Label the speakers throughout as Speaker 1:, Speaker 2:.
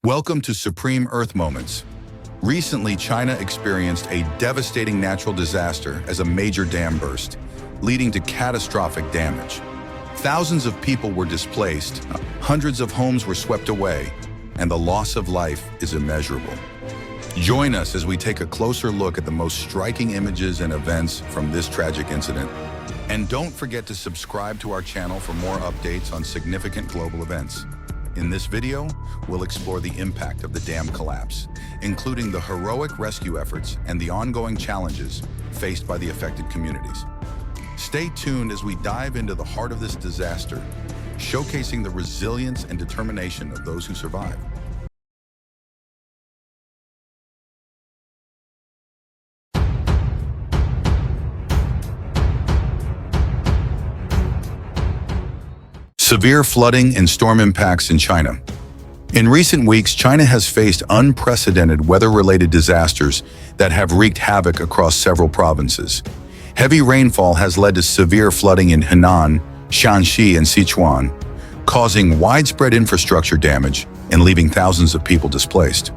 Speaker 1: Welcome to Supreme Earth Moments. Recently, China experienced a devastating natural disaster as a major dam burst, leading to catastrophic damage. Thousands of people were displaced, hundreds of homes were swept away, and the loss of life is immeasurable. Join us as we take a closer look at the most striking images and events from this tragic incident. And don't forget to subscribe to our channel for more updates on significant global events. In this video, we'll explore the impact of the dam collapse, including the heroic rescue efforts and the ongoing challenges faced by the affected communities. Stay tuned as we dive into the heart of this disaster, showcasing the resilience and determination of those who survived. Severe flooding and storm impacts in China. In recent weeks, China has faced unprecedented weather-related disasters that have wreaked havoc across several provinces. Heavy rainfall has led to severe flooding in Henan, Shanxi, and Sichuan, causing widespread infrastructure damage and leaving thousands of people displaced.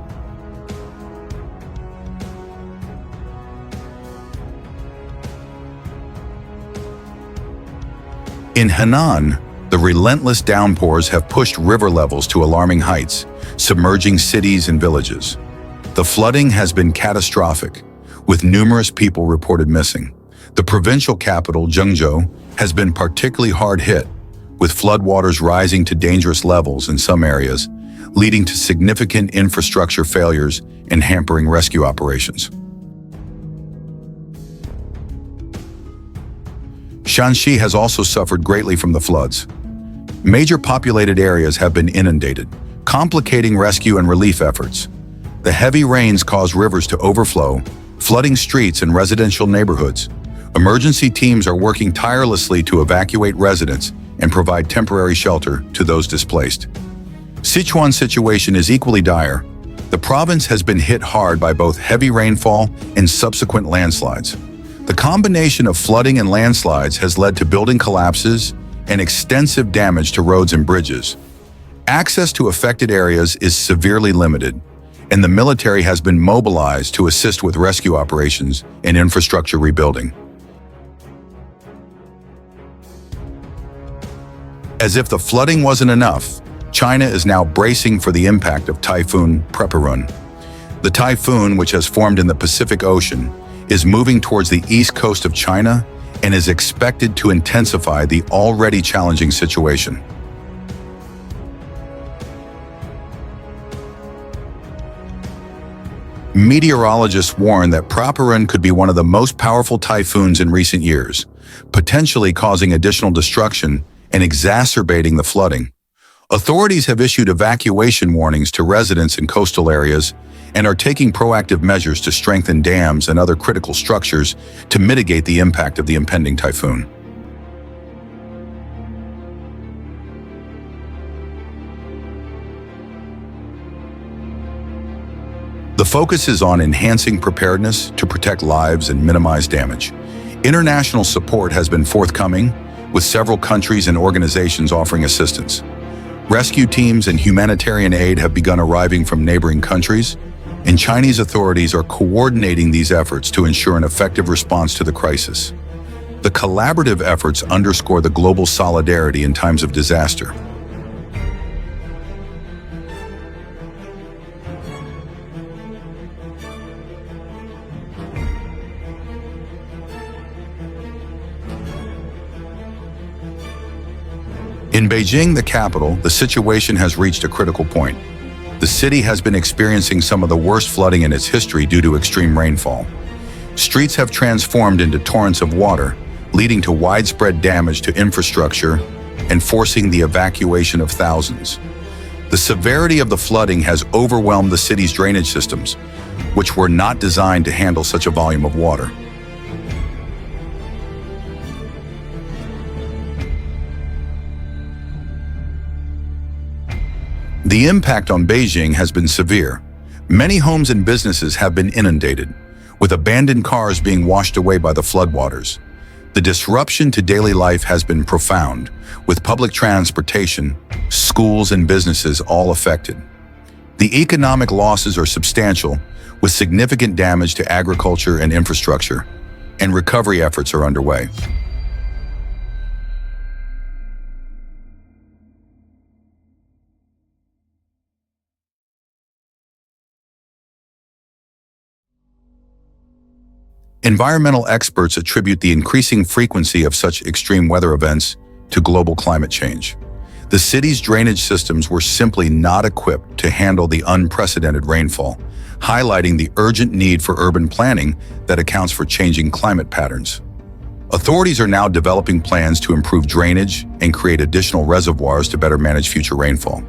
Speaker 1: In Henan, the relentless downpours have pushed river levels to alarming heights, submerging cities and villages. The flooding has been catastrophic, with numerous people reported missing. The provincial capital, Zhengzhou, has been particularly hard hit, with floodwaters rising to dangerous levels in some areas, leading to significant infrastructure failures and hampering rescue operations. Shanxi has also suffered greatly from the floods. Major populated areas have been inundated, complicating rescue and relief efforts. The heavy rains cause rivers to overflow, flooding streets and residential neighborhoods. Emergency teams are working tirelessly to evacuate residents and provide temporary shelter to those displaced. Sichuan's situation is equally dire. The province has been hit hard by both heavy rainfall and subsequent landslides. The combination of flooding and landslides has led to building collapses and extensive damage to roads and bridges. Access to affected areas is severely limited, and the military has been mobilized to assist with rescue operations and infrastructure rebuilding. As if the flooding wasn't enough, China is now bracing for the impact of Typhoon Preparun. The typhoon, which has formed in the Pacific Ocean, is moving towards the east coast of China and is expected to intensify the already challenging situation. Meteorologists warn that Preparun could be one of the most powerful typhoons in recent years, potentially causing additional destruction and exacerbating the flooding. Authorities have issued evacuation warnings to residents in coastal areas and are taking proactive measures to strengthen dams and other critical structures to mitigate the impact of the impending typhoon. The focus is on enhancing preparedness to protect lives and minimize damage. International support has been forthcoming, with several countries and organizations offering assistance. Rescue teams and humanitarian aid have begun arriving from neighboring countries, and Chinese authorities are coordinating these efforts to ensure an effective response to the crisis. The collaborative efforts underscore the global solidarity in times of disaster. In Beijing, the capital, the situation has reached a critical point. The city has been experiencing some of the worst flooding in its history due to extreme rainfall. Streets have transformed into torrents of water, leading to widespread damage to infrastructure and forcing the evacuation of thousands. The severity of the flooding has overwhelmed the city's drainage systems, which were not designed to handle such a volume of water. The impact on Beijing has been severe. Many homes and businesses have been inundated, with abandoned cars being washed away by the floodwaters. The disruption to daily life has been profound, with public transportation, schools, and businesses all affected. The economic losses are substantial, with significant damage to agriculture and infrastructure, and recovery efforts are underway. Environmental experts attribute the increasing frequency of such extreme weather events to global climate change. The city's drainage systems were simply not equipped to handle the unprecedented rainfall, highlighting the urgent need for urban planning that accounts for changing climate patterns. Authorities are now developing plans to improve drainage and create additional reservoirs to better manage future rainfall.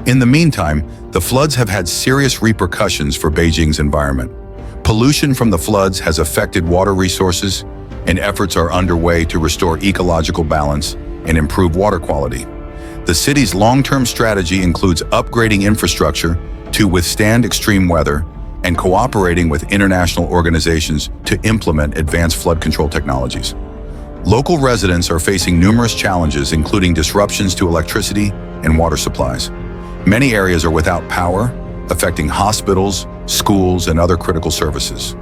Speaker 1: In the meantime, the floods have had serious repercussions for Beijing's environment. Pollution from the floods has affected water resources, and efforts are underway to restore ecological balance and improve water quality. The city's long-term strategy includes upgrading infrastructure to withstand extreme weather and cooperating with international organizations to implement advanced flood control technologies. Local residents are facing numerous challenges, including disruptions to electricity and water supplies. Many areas are without power, affecting hospitals, schools, and other critical services.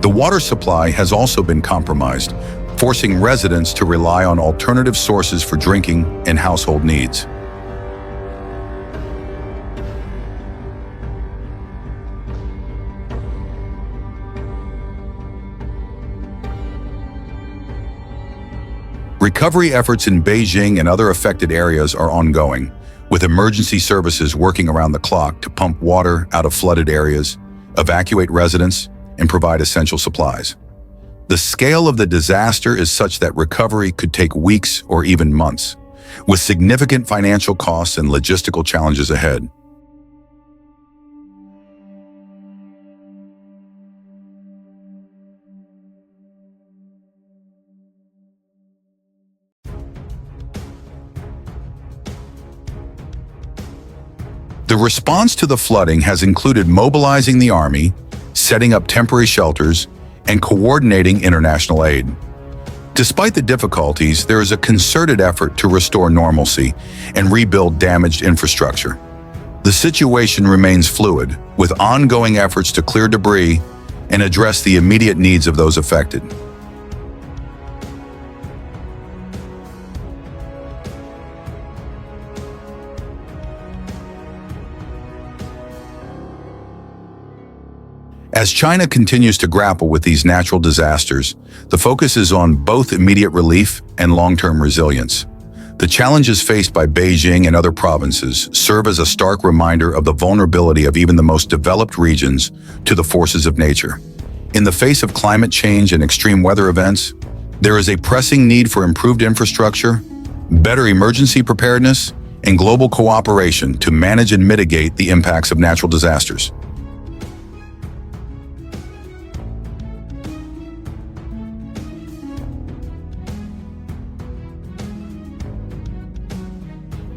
Speaker 1: The water supply has also been compromised, forcing residents to rely on alternative sources for drinking and household needs. Recovery efforts in Beijing and other affected areas are ongoing, with emergency services working around the clock to pump water out of flooded areas, evacuate residents, and provide essential supplies. The scale of the disaster is such that recovery could take weeks or even months, with significant financial costs and logistical challenges ahead. The response to the flooding has included mobilizing the army, setting up temporary shelters, and coordinating international aid. Despite the difficulties, there is a concerted effort to restore normalcy and rebuild damaged infrastructure. The situation remains fluid, with ongoing efforts to clear debris and address the immediate needs of those affected. As China continues to grapple with these natural disasters, the focus is on both immediate relief and long-term resilience. The challenges faced by Beijing and other provinces serve as a stark reminder of the vulnerability of even the most developed regions to the forces of nature. In the face of climate change and extreme weather events, there is a pressing need for improved infrastructure, better emergency preparedness, and global cooperation to manage and mitigate the impacts of natural disasters.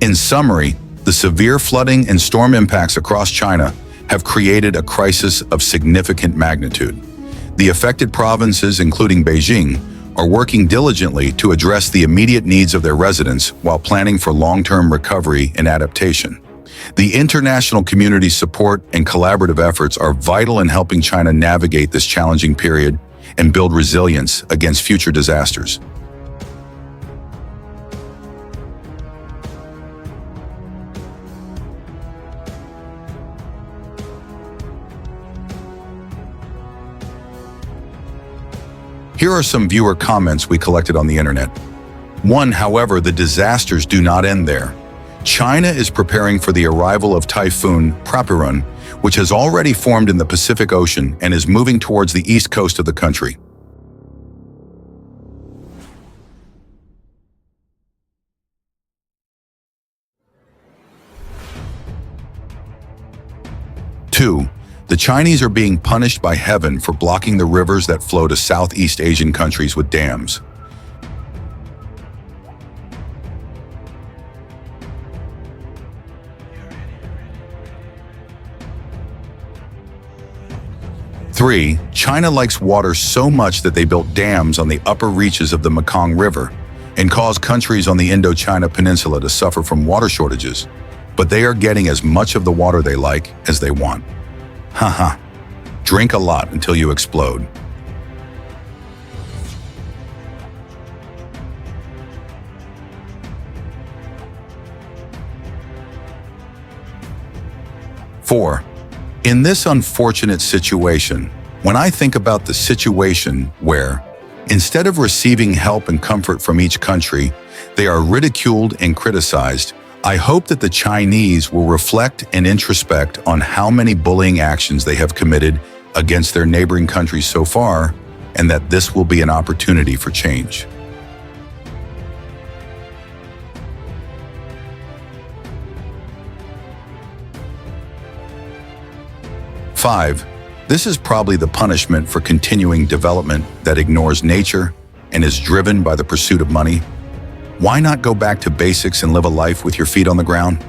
Speaker 1: In summary, the severe flooding and storm impacts across China have created a crisis of significant magnitude. The affected provinces, including Beijing, are working diligently to address the immediate needs of their residents while planning for long-term recovery and adaptation. The international community's support and collaborative efforts are vital in helping China navigate this challenging period and build resilience against future disasters. Here are some viewer comments we collected on the internet. 1. However, the disasters do not end there. China is preparing for the arrival of Typhoon Prapiran, which has already formed in the Pacific Ocean and is moving towards the east coast of the country. Two, the Chinese are being punished by heaven for blocking the rivers that flow to Southeast Asian countries with dams. 3. 3. China likes water so much that they built dams on the upper reaches of the Mekong River and caused countries on the Indochina Peninsula to suffer from water shortages, but they are getting as much of the water they like as they want. Haha. Drink a lot until you explode. Four. In this unfortunate situation, when I think about the situation where, instead of receiving help and comfort from each country, they are ridiculed and criticized, I hope that the Chinese will reflect and introspect on how many bullying actions they have committed against their neighboring countries so far, and that this will be an opportunity for change. 5. This is probably the punishment for continuing development that ignores nature and is driven by the pursuit of money. Why not go back to basics and live a life with your feet on the ground?